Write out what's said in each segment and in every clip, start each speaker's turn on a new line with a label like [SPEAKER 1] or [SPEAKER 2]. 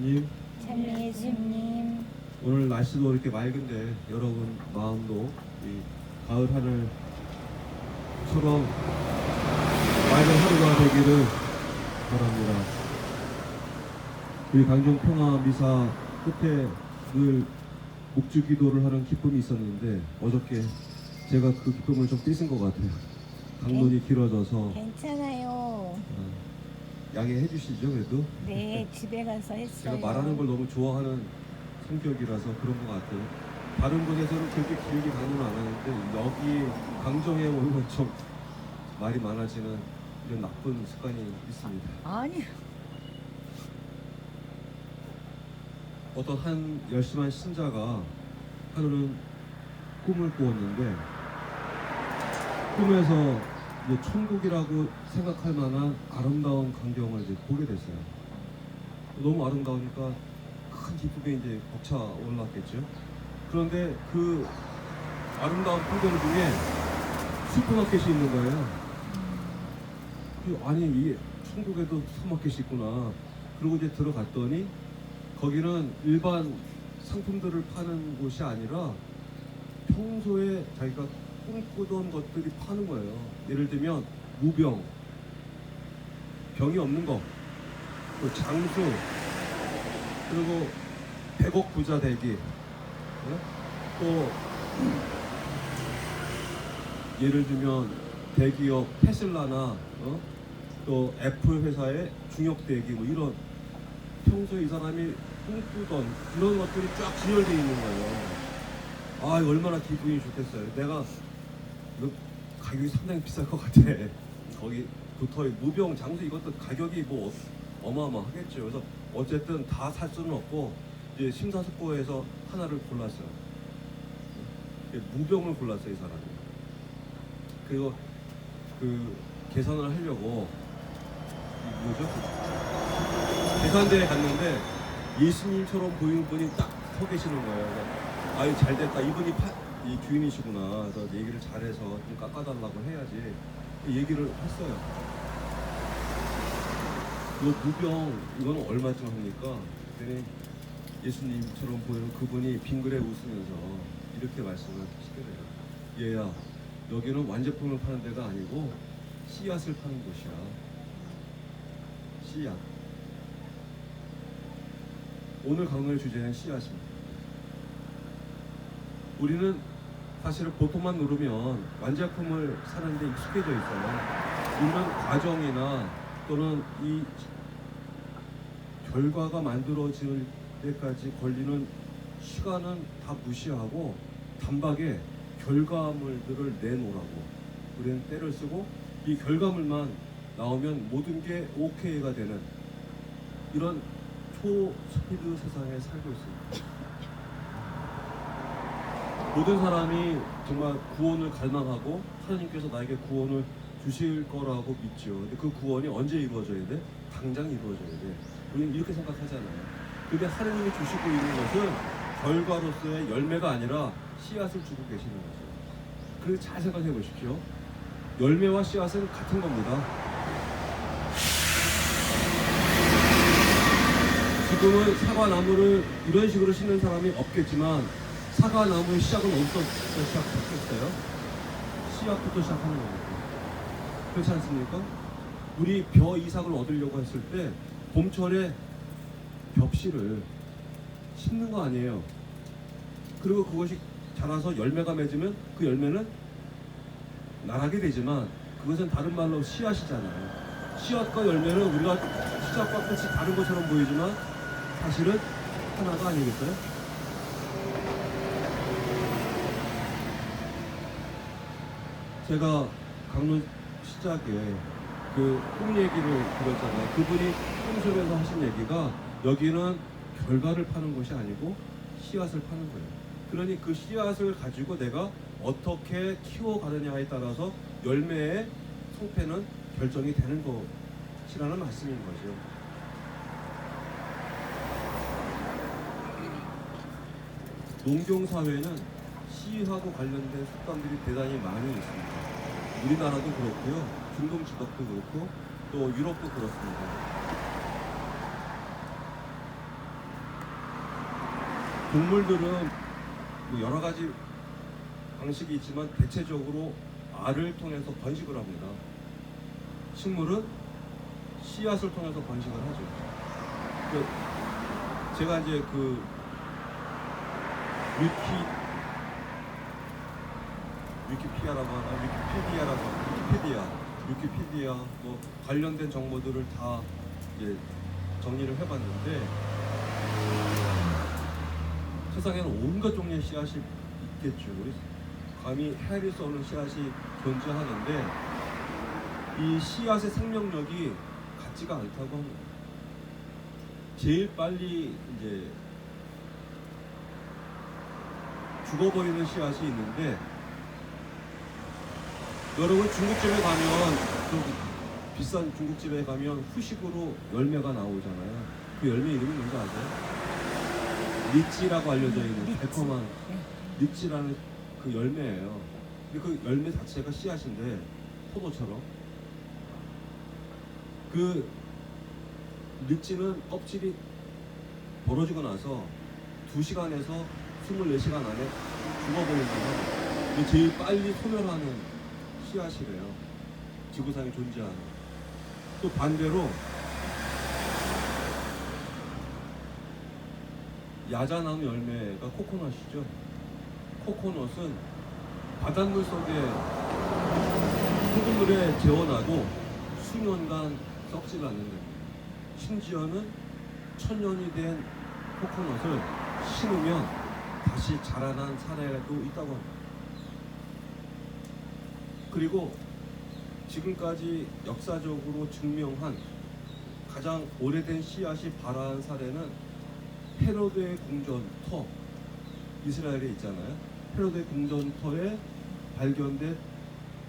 [SPEAKER 1] 예수님,
[SPEAKER 2] 참 예수님.
[SPEAKER 1] 오늘 날씨도 이렇게 맑은데 여러분 마음도 이 가을 하늘처럼 맑은 하루가 되기를 바랍니다. 우리 강정 평화 미사 끝에 늘 목주 기도를 하는 기쁨이 있었는데 어저께 제가 그 기쁨을 좀 뺏은 것 같아요. 강론이 길어져서
[SPEAKER 2] 괜찮아요.
[SPEAKER 1] 양해해 주시죠. 그래도
[SPEAKER 2] 네, 집에 가서 했어요.
[SPEAKER 1] 제가 말하는 걸 너무 좋아하는 성격이라서 그런 것 같아요. 다른 곳에서는 그렇게 길게 강론을 안 하는데 여기 강정에 오면 좀 말이 많아지는 이런 나쁜 습관이 있습니다.
[SPEAKER 2] 아니,
[SPEAKER 1] 어떤 한 열심한 신자가 하루는 꿈을 꾸었는데 꿈에서 이제 천국이라고 생각할 만한 아름다운 광경을 이제 보게 됐어요. 너무 아름다우니까 큰 기쁨에 이제 벅차 올랐겠죠. 그런데 그 아름다운 풍경 중에 슈퍼마켓이 있는 거예요. 아니 이 천국에도 슈퍼마켓이 있구나. 그리고 이제 들어갔더니 거기는 일반 상품들을 파는 곳이 아니라 평소에 자기가 꿈꾸던 것들이 파는 거예요. 예를 들면 무병, 병이 없는 거, 또 장수, 그리고 100억 부자 되기, 또 예를 들면 대기업 테슬라나 또 애플 회사의 중역되기 뭐 이런 평소에 이 사람이 꿈꾸던 이런 것들이 쫙 진열되어 있는 거예요. 아 얼마나 기분이 좋겠어요. 내가 이거 가격이 상당히 비쌀 것 같아. 거기 도터리 무병 장수 이것도 가격이 뭐 어마어마하겠죠. 그래서 어쨌든 다 살 수는 없고 이제 심사숙고해서 하나를 골랐어요. 무병을 골랐어요 이 사람이. 그리고 그 계산을 하려고 뭐죠? 계산대에 갔는데 예수님처럼 보이는 분이 딱 서 계시는 거예요. 아유 잘됐다. 이분이 이 주인이시구나. 그래서 얘기를 잘해서 좀 깎아달라고 해야지. 얘기를 했어요. 이 무병 이거는 얼마쯤 합니까? 그랬더니 예수님처럼 보이는 그분이 빙그레 웃으면서 이렇게 말씀을 하시더래요. 얘야 여기는 완제품을 파는 데가 아니고 씨앗을 파는 곳이야. 씨앗. 오늘 강론의 주제는 씨앗입니다. 우리는 사실은 보통만 누르면 완제품을 사는데 익숙해져 있어요. 이런 과정이나 또는 이 결과가 만들어질 때까지 걸리는 시간은 다 무시하고 단박에 결과물들을 내놓으라고 우리는 때를 쓰고 이 결과물만 나오면 모든 게 오케이가 되는 이런 초스피드 세상에 살고 있습니다. 모든 사람이 정말 구원을 갈망하고 하나님께서 나에게 구원을 주실 거라고 믿죠. 근데 그 구원이 언제 이루어져야 돼? 당장 이루어져야 돼. 우리는 이렇게 생각하잖아요. 근데 하나님이 주시고 있는 것은 결과로서의 열매가 아니라 씨앗을 주고 계시는 거죠. 그래서 잘 생각해 보십시오. 열매와 씨앗은 같은 겁니다. 지금은 사과나무를 이런 식으로 심는 사람이 없겠지만 사과나무의 시작은 어디서 시작했어요? 씨앗부터 시작하는 겁니다. 그렇지 않습니까? 우리 벼 이삭을 얻으려고 했을 때 봄철에 벽씨를 심는 거 아니에요. 그리고 그것이 자라서 열매가 맺으면 그 열매는 나라게 되지만 그것은 다른 말로 씨앗이잖아요. 씨앗과 열매는 우리가 시작과 끝이 다른 것처럼 보이지만 사실은 하나가 아니겠어요? 제가 강론 시작에 그 꿈 얘기를 드렸잖아요. 그분이 꿈 속에서 하신 얘기가 여기는 결과를 파는 것이 아니고 씨앗을 파는 거예요. 그러니 그 씨앗을 가지고 내가 어떻게 키워가느냐에 따라서 열매의 성패는 결정이 되는 것이라는 말씀인 거죠. 농경사회는 시하고 관련된 속담들이 대단히 많이 있습니다. 우리나라도 그렇고요. 중동 지역도 그렇고 또 유럽도 그렇습니다. 동물들은 뭐 여러 가지 방식이 있지만 대체적으로 알을 통해서 번식을 합니다. 식물은 씨앗을 통해서 번식을 하죠. 제가 이제 그 위키피디아 뭐 관련된 정보들을 다 이제 정리를 해봤는데 세상에는 온갖 종류의 씨앗이 있겠죠. 감히 헤아릴 수 없는 씨앗이 존재하는데 이 씨앗의 생명력이 같지가 않다고 합니다. 제일 빨리 이제 죽어버리는 씨앗이 있는데 여러분 중국집에 가면 좀 비싼 중국집에 가면 후식으로 열매가 나오잖아요. 그 열매 이름이 뭔지 아세요? 리찌라고 알려져 있는 달콤한 리찌라는 그 열매예요. 근데 그 열매 자체가 씨앗인데 포도처럼 그 리찌는 껍질이 벌어지고 나서 2시간에서 24시간 안에 죽어버린다면 이게 제일 빨리 소멸하는 씨앗이래요. 지구상에 존재하는. 또 반대로 야자나무 열매가 코코넛이죠. 코코넛은 바닷물 속에 소금물에 재워놔도 수년간 썩지 않는다. 심지어는 1000년이 된 코코넛을 심으면 다시 자라난 사례도 있다고 합니다. 그리고 지금까지 역사적으로 증명한 가장 오래된 씨앗이 발화한 사례는 헤로드의 궁전터, 이스라엘에 있잖아요. 헤로드의 궁전터에 발견된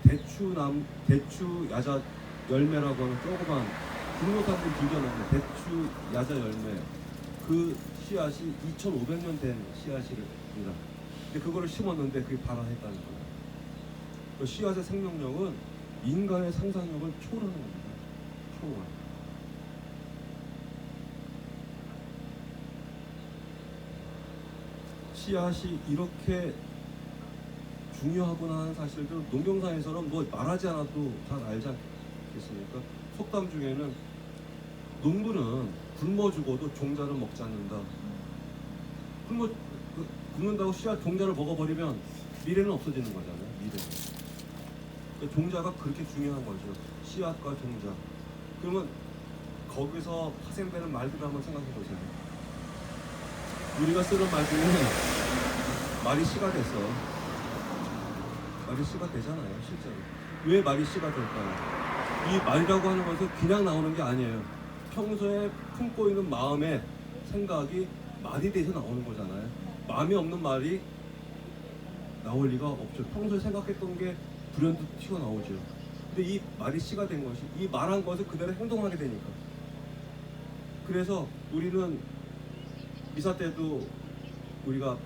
[SPEAKER 1] 대추 야자 열매라고 하는 조그만 국노산물 불견하는 대추 야자 열매, 그 씨앗이 2500년 된 씨앗입니다. 근데 그거를 심었는데 그게 발화했다는 거예요. 그 씨앗의 생명력은 인간의 상상력을 초월하는 겁니다. 초월. 씨앗이 이렇게 중요하구나 하는 사실들 농경사에서는 뭐 말하지 않아도 잘 알지 않겠습니까? 속담 중에는 농부는 굶어 죽어도 종자를 먹지 않는다. 굶는다고 씨앗 종자를 먹어버리면 미래는 없어지는 거잖아요. 미래는. 그러니까 종자가 그렇게 중요한 거죠. 씨앗과 종자. 그러면 거기서 파생되는 말들을 한번 생각해 보세요. 우리가 쓰는 말 중에 말이 씨가 됐어. 말이 씨가 되잖아요, 실제로. 왜 말이 씨가 될까요? 이 말이라고 하는 것은 그냥 나오는 게 아니에요. 평소에 품고 있는 마음의 생각이 말이 돼서 나오는 거잖아요. 마음이 없는 말이 나올 리가 없죠. 평소에 생각했던 게 불현듯 튀어나오죠. 근데 이 말이 씨가 된 것이, 이 말한 것을 그대로 행동하게 되니까. 그래서 우리는 미사 때도 우리가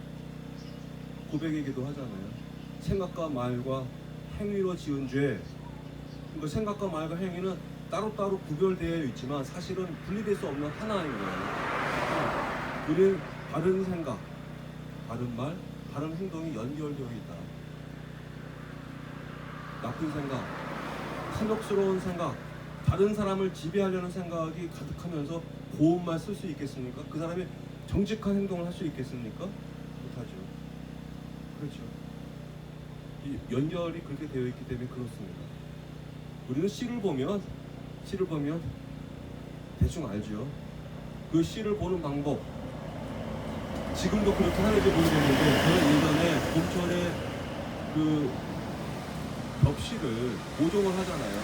[SPEAKER 1] 고백이기도 하잖아요. 생각과 말과 행위로 지은 죄. 그러니까 생각과 말과 행위는 따로따로 구별되어 있지만 사실은 분리될 수 없는 하나인 거예요. 우리는 바른 생각, 바른 말, 바른 행동이 연결되어 있다. 나쁜 생각, 탐욕스러운 생각, 다른 사람을 지배하려는 생각이 가득하면서 고운 말 쓸 수 있겠습니까? 그 사람이 정직한 행동을 할 수 있겠습니까? 못하죠. 그렇죠. 이 연결이 그렇게 되어 있기 때문에 그렇습니다. 우리는 씨를 보면 대충 알죠. 그 씨를 보는 방법, 지금도 그렇게 하는지 모르겠는데 저는 예전에 봄철에 그 벽씨를 보종을 하잖아요.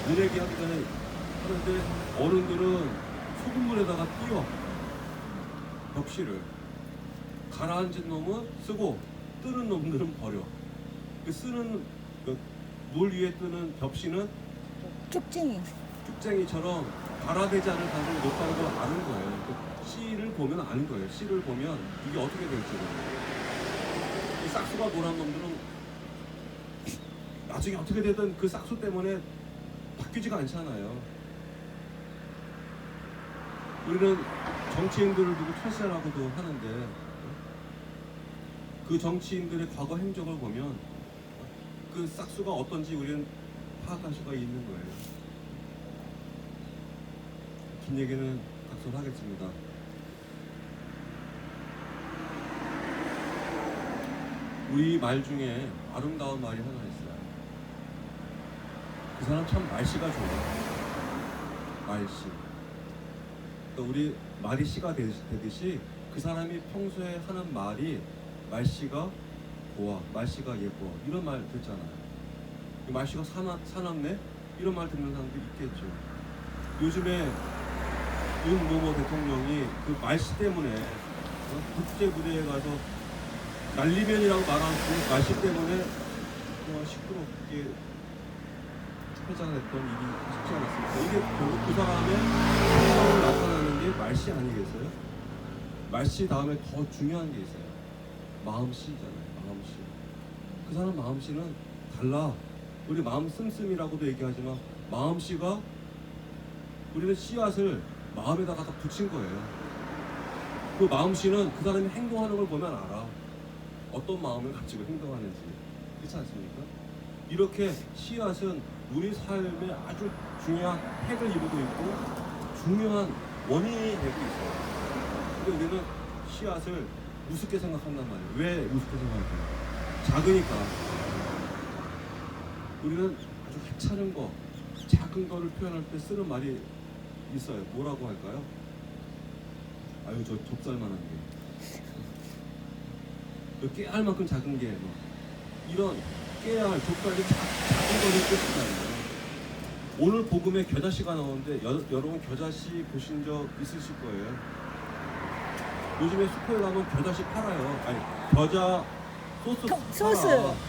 [SPEAKER 1] 느레기 하기 전에 하는데 어른들은 소금물에다가 띄워 벽씨를 가라앉은 놈은 쓰고 뜨는 놈들은 버려. 그 쓰는 물 위에 뜨는 벽씨는 쭉쟁이처럼 발화되지 않을 가능성이 높다는 걸 아는 거예요. 그 씨를 보면 아는 거예요. 씨를 보면 이게 어떻게 될지. 이 싹수가 노란 놈들은 나중에 어떻게 되든 그 싹수 때문에 바뀌지가 않잖아요. 우리는 정치인들을 두고 철새라고도 하는데 그 정치인들의 과거 행적을 보면 그 싹수가 어떤지 우리는 파악할 수가 있는 거예요. 긴 얘기는 각설하겠습니다. 우리 말 중에 아름다운 말이 하나 있어요. 그 사람 참 말씨가 좋아. 말씨. 그러니까 우리 말이 씨가 되듯이 그 사람이 평소에 하는 말이 말씨가 고와, 말씨가 예뻐, 이런 말 듣잖아요. 말씨가 사납네? 이런 말 듣는 사람도 있겠죠. 요즘에 윤모모 대통령이 그 말씨 때문에 국제 무대에 가서 난리면이라고 말하는 그 말씨 때문에 시끄럽게 회자했던 일이 쉽지 않았습니다. 이게 결국 그 사람의 성격을 나타나는 게 말씨 아니겠어요? 말씨 다음에 더 중요한 게 있어요. 마음씨잖아요. 마음씨. 그 사람 마음씨는 달라. 우리 마음 씀씀이라고도 얘기하지만 마음씨가 우리는 씨앗을 마음에다 갖다 붙인 거예요. 그 마음씨는 그 사람이 행동하는 걸 보면 알아. 어떤 마음을 가지고 행동하는지. 그렇지 않습니까? 이렇게 씨앗은 우리 삶에 아주 중요한 핵을 이루고 있고 중요한 원인이 되고 있어요. 근데 우리는 씨앗을 우습게 생각한단 말이에요. 왜 우습게 생각할까요? 작으니까. 우리는 아주 하찮은 거, 작은 거를 표현할 때 쓰는 말이 있어요. 뭐라고 할까요? 아유, 저 좁쌀만한 게. 깨알만큼 작은 게 뭐. 이런 깨알, 좁쌀이 작은 거를 뜻이잖아요. 오늘 복음에 겨자씨가 나오는데 여러분 겨자씨 보신 적 있으실 거예요. 요즘에 슈퍼에 가면 겨자씨 팔아요. 아니, 겨자 소스 팔아.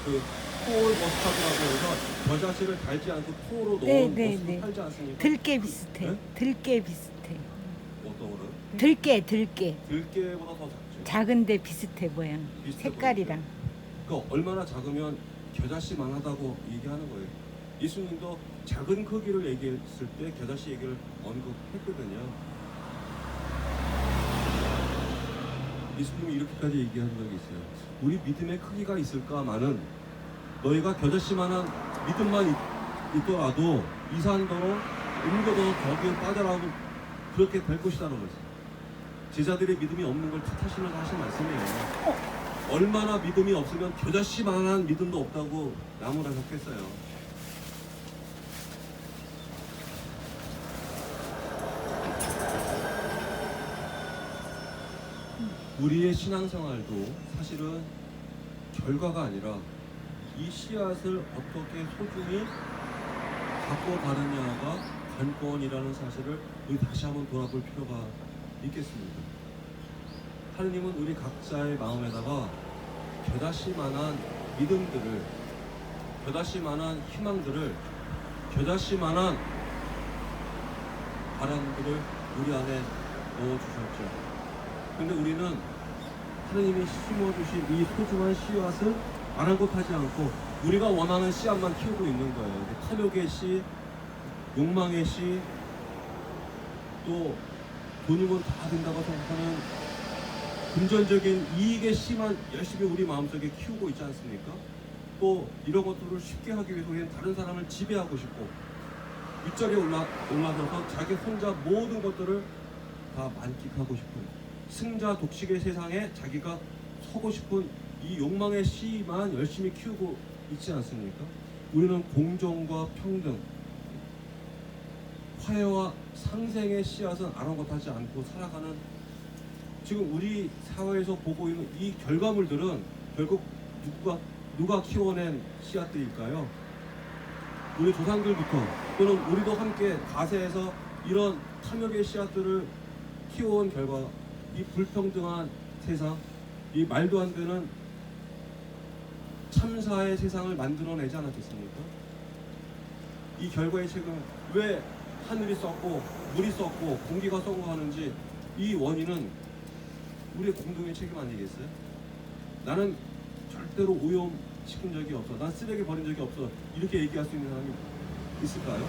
[SPEAKER 1] 그 코올 머스타드라고 해서 겨자씨를 달지 않고 코로 넣은 머스타드 팔지 않습니까?
[SPEAKER 2] 들깨 비슷해.
[SPEAKER 1] 네?
[SPEAKER 2] 들깨 비슷해.
[SPEAKER 1] 어떤 거를?
[SPEAKER 2] 들깨.
[SPEAKER 1] 들깨보다 더 작죠.
[SPEAKER 2] 작은데 비슷해 모양.
[SPEAKER 1] 비슷해
[SPEAKER 2] 색깔이랑.
[SPEAKER 1] 그러니까 얼마나 작으면 겨자씨만 하다고 얘기하는 거예요. 예수님도 작은 크기를 얘기했을 때 겨자씨 얘기를 언급했거든요. 예수님이 이렇게까지 얘기한 적이 있어요. 우리 믿음의 크기가 있을까마는 너희가 겨자씨만한 믿음만 있더라도 이산더러 음거더 거기에 빠져라도 그렇게 될 것이라는 거죠. 제자들의 믿음이 없는 걸 탓하시면서 하신 말씀이에요. 얼마나 믿음이 없으면 겨자씨만한 믿음도 없다고 나무라셨겠어요. 우리의 신앙생활도 사실은 결과가 아니라 이 씨앗을 어떻게 소중히 갖고 가느냐가 관건이라는 사실을 우리 다시 한번 돌아볼 필요가 있겠습니다. 하느님은 우리 각자의 마음에다가 겨자씨만한 믿음들을, 겨자씨만한 희망들을, 겨자씨만한 바람들을 우리 안에 넣어주셨죠. 근데 우리는 하느님이 심어주신 이 소중한 씨앗을 아랑곳하지 않고 우리가 원하는 씨앗만 키우고 있는 거예요. 탐욕의 씨, 욕망의 씨, 또 돈이면 다 된다고 생각하는 금전적인 이익의 씨만 열심히 우리 마음속에 키우고 있지 않습니까? 또 이런 것들을 쉽게 하기 위해서 우리는 다른 사람을 지배하고 싶고 윗자리에 올라서서 자기 혼자 모든 것들을 다 만끽하고 싶은 승자 독식의 세상에 자기가 서고 싶은 이 욕망의 씨만 열심히 키우고 있지 않습니까? 우리는 공정과 평등, 화해와 상생의 씨앗은 아랑곳하지 않고 살아가는, 지금 우리 사회에서 보고 있는 이 결과물들은 결국 누가 키워낸 씨앗들일까요? 우리 조상들부터 또는 우리도 함께 가세에서 이런 탐욕의 씨앗들을 키워온 결과 이 불평등한 세상, 이 말도 안 되는 참사의 세상을 만들어내지 않았겠습니까? 이 결과의 책임은 왜 하늘이 썩고 물이 썩고 공기가 썩고 하는지 이 원인은 우리의 공동의 책임 아니겠어요? 나는 절대로 오염시킨 적이 없어, 난 쓰레기 버린 적이 없어, 이렇게 얘기할 수 있는 사람이 있을까요?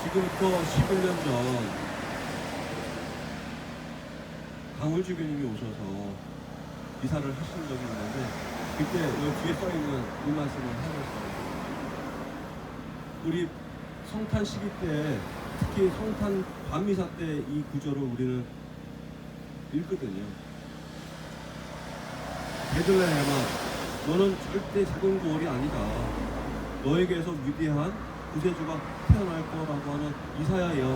[SPEAKER 1] 지금부터 11년 전 강울 주교님이 오셔서 이사를 하신 적이 있는데 그때 여기 뒤에 써있는 이 말씀을 하셨어요. 우리 성탄 시기 때 특히 성탄 밤미사 때 이 구절을 우리는 읽거든요. 베들레헴아 너는 절대 작은 고을이 아니다. 너에게서 위대한 구세주가 태어날 거라고 하는 이사야 예언.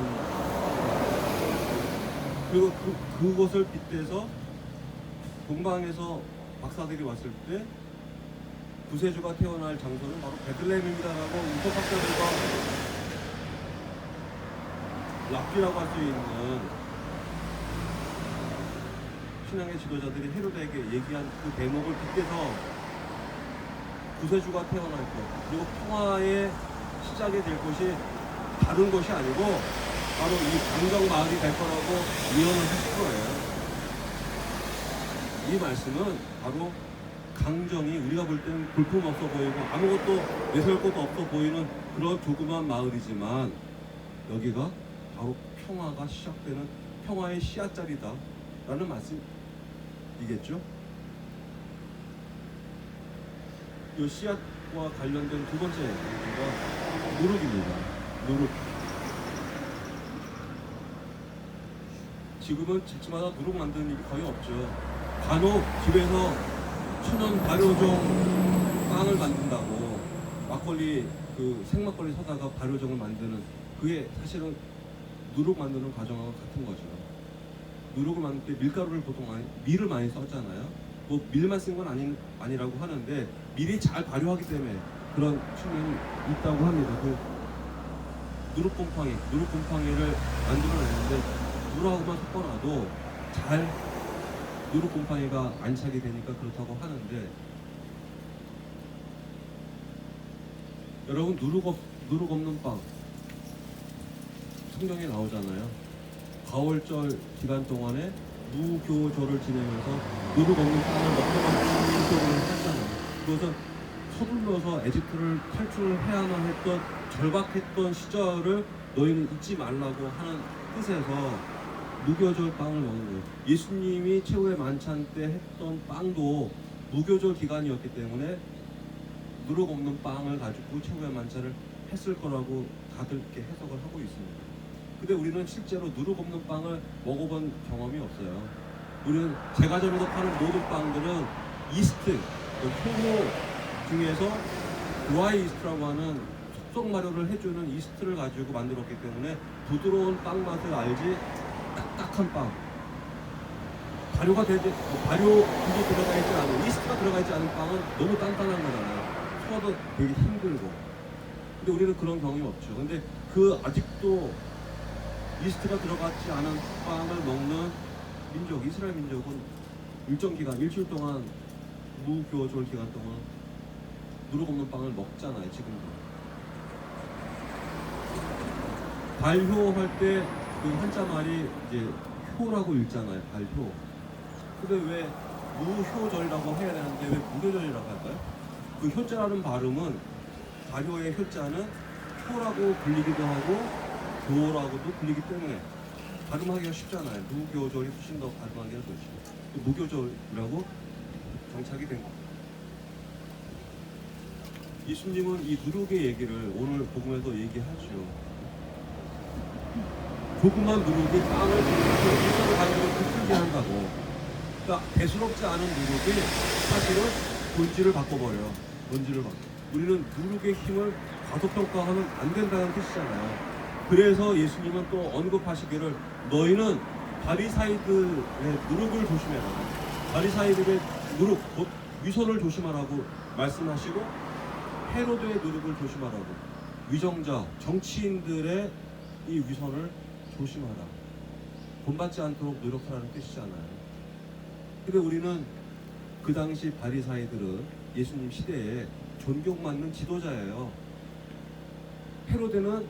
[SPEAKER 1] 그리고 그것을 빗대서 동방에서 박사들이 왔을 때 구세주가 태어날 장소는 바로 베들레헴입니다라고 우토학자들과 랍비라고 할 수 있는 신앙의 지도자들이 헤로데에게 얘기한 그 대목을 빗대서 구세주가 태어날 것 그리고 평화의 시작이 될 것이 다른 것이 아니고 바로 이 강정 마을이 될 거라고 예언을 하실 거예요. 이 말씀은 바로 강정이 우리가 볼 때는 볼품 없어 보이고 아무것도 내세울 것도 없어 보이는 그런 조그만 마을이지만 여기가 바로 평화가 시작되는 평화의 씨앗자리다 라는 말씀이겠죠. 이 씨앗과 관련된 두 번째 얘기가 누룩입니다. 누룩. 지금은 집집마다 누룩 만드는 일이 거의 없죠. 간혹 집에서 천연 발효종 빵을 만든다고 막걸리 그 생막걸리 사다가 발효종을 만드는 그게 사실은 누룩 만드는 과정하고 같은 거죠. 누룩을 만들 때 밀가루를 보통 밀을 많이 썼잖아요. 뭐 밀만 쓴 건 아니라고 하는데 밀이 잘 발효하기 때문에 그런 측면이 있다고 합니다. 그 누룩곰팡이를 만들어내는데 물하고만 섞어놔도 잘 누룩곰팡이가 안 차게 되니까 그렇다고 하는데 여러분 누룩 없는 빵 성경에 나오잖아요. 가을절 기간 동안에 무교절을 지내면서 누룩 없는 빵을 먹다가 기도를 했잖아요. 그것은 서둘러서 에집트를 탈출해야만 했던 절박했던 시절을 너희는 잊지 말라고 하는 뜻에서 무교절 빵을 먹는 거예요. 예수님이 최후의 만찬 때 했던 빵도 무교절 기간이었기 때문에 누룩 없는 빵을 가지고 최후의 만찬을 했을 거라고 다들 이렇게 해석을 하고 있습니다. 근데 우리는 실제로 누룩 없는 빵을 먹어본 경험이 없어요. 우리는 제과점에서 파는 모든 빵들은 이스트, 효모 중에서 드라이 이스트라고 하는 속성 발효를 해주는 이스트를 가지고 만들었기 때문에 부드러운 빵 맛을 알지 딱딱한 빵, 발효가 되지 발효물이 들어가 있지 않은 이스트가 들어가 있지 않은 빵은 너무 단단한 거잖아요. 소화도 되게 힘들고. 근데 우리는 그런 경험이 없죠. 근데 그 아직도 이스트가 들어가지 않은 빵을 먹는 민족, 이스라엘 민족은 일정 기간, 일주일 동안 무교절 기간 동안 누룩 없는 빵을 먹잖아요. 지금도. 발효할 때 그 한자 말이 이제 효라고 읽잖아요. 발효. 근데 왜 무효절이라고 해야 되는데 왜 무교절이라고 할까요? 그 효자라는 발음은 발효의 효자는 효라고 불리기도 하고 교라고도 불리기 때문에 발음하기가 쉽잖아요. 무교절이 훨씬 더 발음하기가 좋죠. 무교절이라고 정착이 된 겁니다. 예수님은 이 누룩의 얘기를 오늘 복음에서 얘기하죠. 조그만 누룩이 빵을 일상을 가지고 부풀게 한다고. 그러니까 대수롭지 않은 누룩이 사실은 본질을 바꿔버려요. 본질을 바꿔. 우리는 누룩의 힘을 과소평가하면 안 된다는 뜻이잖아요. 그래서 예수님은 또 언급하시기를 너희는 바리사이들의 누룩을 조심해라. 바리사이들의 누룩, 곧 위선을 조심하라고 말씀하시고 헤로드의 누룩을 조심하라고. 위정자, 정치인들의 이 위선을 조심하라. 본받지 않도록 노력하라는 뜻이잖아요. 근데 우리는 그 당시 바리사이들은 예수님 시대에 존경받는 지도자예요. 헤로데는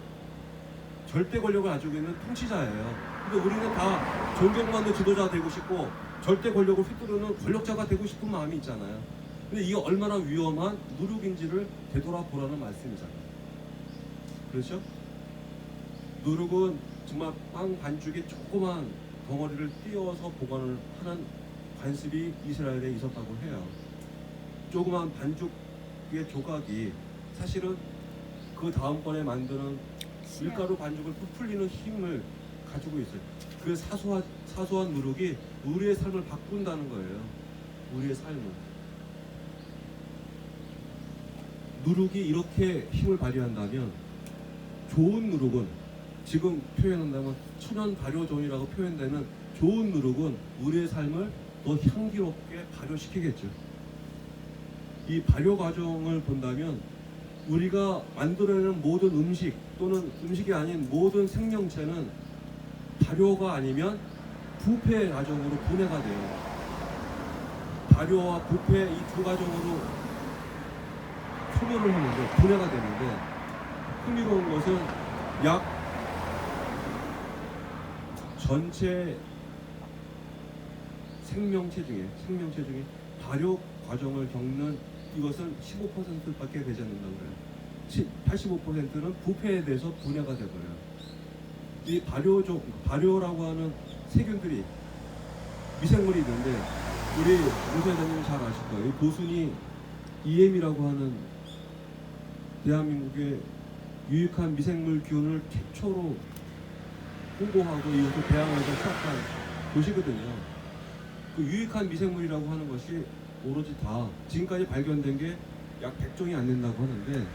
[SPEAKER 1] 절대 권력을 가지고 있는 통치자예요. 근데 우리는 다 존경받는 지도자가 되고 싶고 절대 권력을 휘두르는 권력자가 되고 싶은 마음이 있잖아요. 근데 이게 얼마나 위험한 누룩인지를 되돌아보라는 말씀이잖아요. 그렇죠? 누룩은 정말 빵 반죽에 조그만 덩어리를 띄워서 보관을 하는 관습이 이스라엘에 있었다고 해요. 조그만 반죽의 조각이 사실은 그 다음번에 만드는 밀가루 반죽을 부풀리는 힘을 가지고 있어요. 그 사소한 누룩이 우리의 삶을 바꾼다는 거예요. 우리의 삶을. 누룩이 이렇게 힘을 발휘한다면 좋은 누룩은, 지금 표현한다면 천연 발효종이라고 표현되는 좋은 누룩은 우리의 삶을 더 향기롭게 발효시키겠죠. 이 발효 과정을 본다면 우리가 만들어내는 모든 음식 또는 음식이 아닌 모든 생명체는 발효가 아니면 부패 과정으로 분해가 돼요. 발효와 부패 이 두 과정으로 소멸을 하는데, 분해가 되는데, 흥미로운 것은 약 전체 생명체 중에 발효 과정을 겪는 이것은 15%밖에 되지 않는다고 그래요. 85%는 부패에 대해서 분해가 되버려요. 이 발효라고 하는 세균들이, 미생물이 있는데, 우리 무소회장님이 잘 아실 거예요. 이 보순이 EM이라고 하는 대한민국의 유익한 미생물 균을 최초로 홍보하고 이것을 대항해서 시작한 도시거든요. 그 유익한 미생물이라고 하는 것이 오로지 다 지금까지 발견된 게 약 100종이 안 된다고 하는데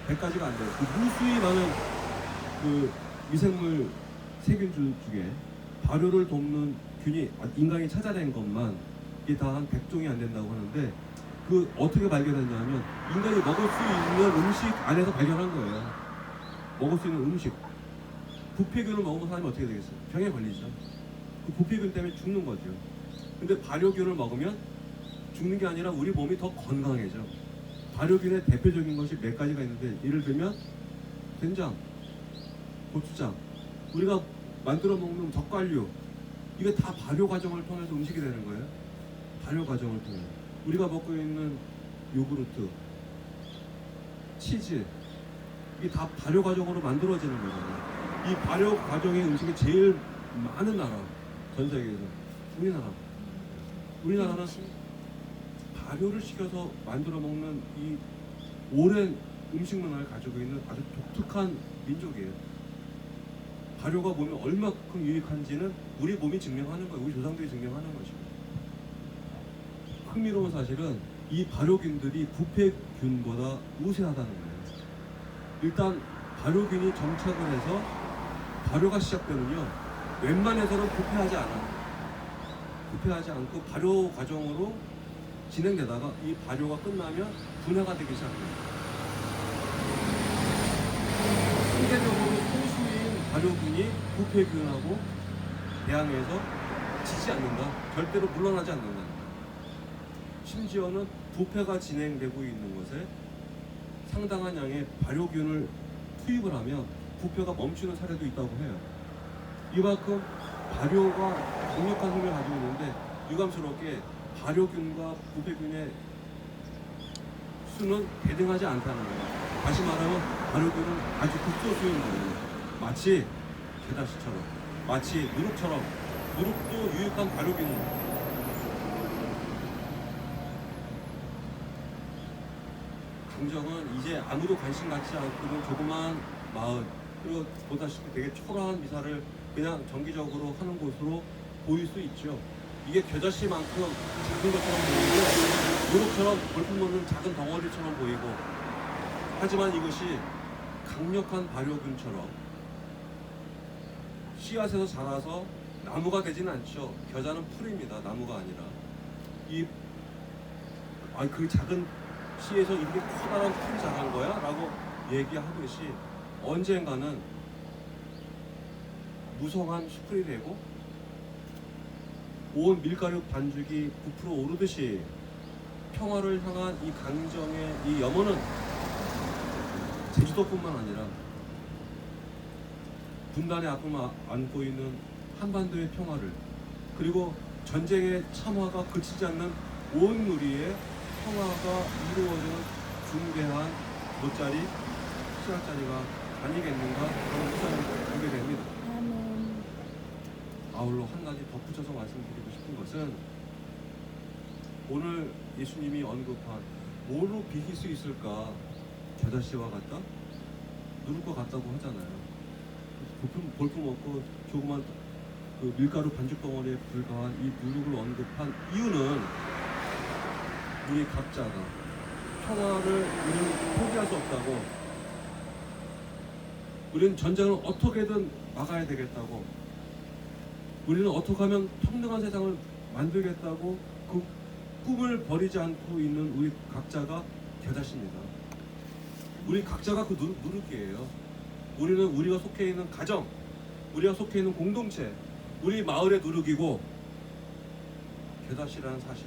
[SPEAKER 1] 100가지가 안 돼요. 그 무수히 많은 그 미생물 세균 중에 발효를 돕는 균이 인간이 찾아낸 것만 이게 다 한 100종이 안 된다고 하는데, 그 어떻게 발견했냐면 인간이 먹을 수 있는 음식 안에서 발견한 거예요. 먹을 수 있는 음식. 부패균을 먹으면 사람이 어떻게 되겠어요? 병에 걸리죠. 그 부패균 때문에 죽는 거죠. 근데 발효균을 먹으면 죽는 게 아니라 우리 몸이 더 건강해져. 발효균의 대표적인 것이 몇 가지가 있는데, 예를 들면 된장, 고추장, 우리가 만들어 먹는 젓갈류, 이게 다 발효 과정을 통해서 음식이 되는 거예요. 발효 과정을 통해 우리가 먹고 있는 요구르트, 치즈, 이게 다 발효 과정으로 만들어지는 거잖아요. 이 발효 과정의 음식이 제일 많은 나라, 전 세계에서 우리나라는 발효를 시켜서 만들어 먹는 이 오랜 음식 문화를 가지고 있는 아주 독특한 민족이에요. 발효가 몸에 얼마큼 유익한지는 우리 몸이 증명하는 거예요. 우리 조상들이 증명하는 것이고. 흥미로운 사실은 이 발효균들이 부패균보다 우세하다는 거예요. 일단 발효균이 정착을 해서 발효가 시작되면요, 웬만해서는 부패하지 않고 발효 과정으로 진행되다가 이 발효가 끝나면 분해가 되기 시작합니다. 상대적으로 소수인 발효균이 부패균하고 대항해서 지지 않는다. 절대로 물러나지 않는다. 심지어는 부패가 진행되고 있는 것에 상당한 양의 발효균을 투입을 하면 부패가 멈추는 사례도 있다고 해요. 이만큼 발효가 강력한 힘을 가지고 있는데, 유감스럽게 발효균과 부패균의 수는 대등하지 않다는 거예요. 다시 말하면 발효균은 아주 극소수인 거예요. 마치 게다시처럼, 마치 누룩처럼. 누룩도 유익한 발효균입니다. 강정은 이제 아무도 관심 갖지 않고 있는 조그만 마을, 그리고 보다시피 되게 초라한 미사를 그냥 정기적으로 하는 곳으로 보일 수 있죠. 이게 겨자씨만큼 작은 것처럼 보이고 누룩처럼 볼품없는 작은 덩어리처럼 보이고, 하지만 이것이 강력한 발효균처럼 씨앗에서 자라서 나무가 되지는 않죠. 겨자는 풀입니다. 나무가 아니라. 그 작은 씨에서 이렇게 커다란 풀이 자란 거야? 라고 얘기하듯이 언젠가는 무성한 숲이 되고 온 밀가루 반죽이 부풀어 오르듯이 평화를 향한 이 강정의 이 염원은 제주도뿐만 아니라 분단의 아픔을 안고 있는 한반도의 평화를, 그리고 전쟁의 참화가 그치지 않는 온 누리의 평화가 이루어지는 중대한 돗자리, 시간자리가 아니겠는가 그런 생각을 하게 됩니다.
[SPEAKER 2] 아멘.
[SPEAKER 1] 아울러 한 가지 덧붙여서 말씀드리고 싶은 것은 오늘 예수님이 언급한 뭐로 비길 수 있을까? 겨자씨와 같다? 누를 것 같다고 하잖아요. 볼품 없고 조그만 그 밀가루 반죽 덩어리에 불과한 이 누룩을 언급한 이유는 우리 각자가 평화를 우리는 포기할 수 없다고, 우리는 전쟁을 어떻게든 막아야 되겠다고, 우리는 어떻게 하면 평등한 세상을 만들겠다고 그 꿈을 버리지 않고 있는 우리 각자가 겨자씨입니다. 우리 각자가 그 누룩이에요. 우리는 우리가 속해 있는 가정, 우리가 속해 있는 공동체, 우리 마을의 누룩이고 겨자씨라는 사실.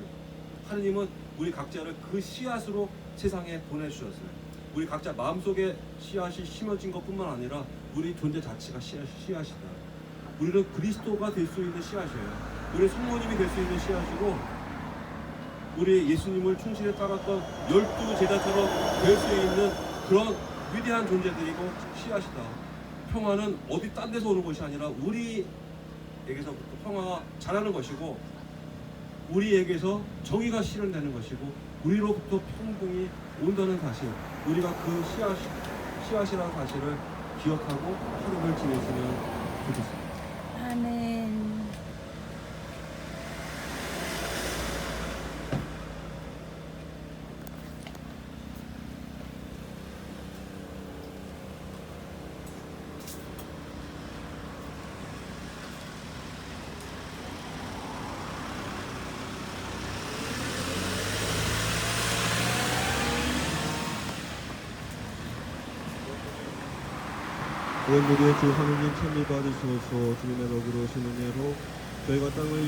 [SPEAKER 1] 하느님은 우리 각자를 그 씨앗으로 세상에 보내주셨어요. 우리 각자 마음속에 씨앗이 심어진 것뿐만 아니라 우리 존재 자체가 씨앗이다. 우리는 그리스도가 될 수 있는 씨앗이에요. 우리 성모님이 될 수 있는 씨앗이고, 우리 예수님을 충실히 따랐던 12 제자처럼 될 수 있는 그런 위대한 존재들이고 씨앗이다. 평화는 어디 딴 데서 오는 것이 아니라 우리에게서부터 평화가 자라는 것이고, 우리에게서 정의가 실현되는 것이고, 우리로부터 평등이 온다는 사실, 우리가 그 씨앗이라는 사실을 기억하고 하루를 지냈으면 좋겠습니다.
[SPEAKER 2] 아멘.
[SPEAKER 3] 원무리의 주 하느님 찬미 받으소서. 주님의 덕으로 오신 은혜로 저희가 땅을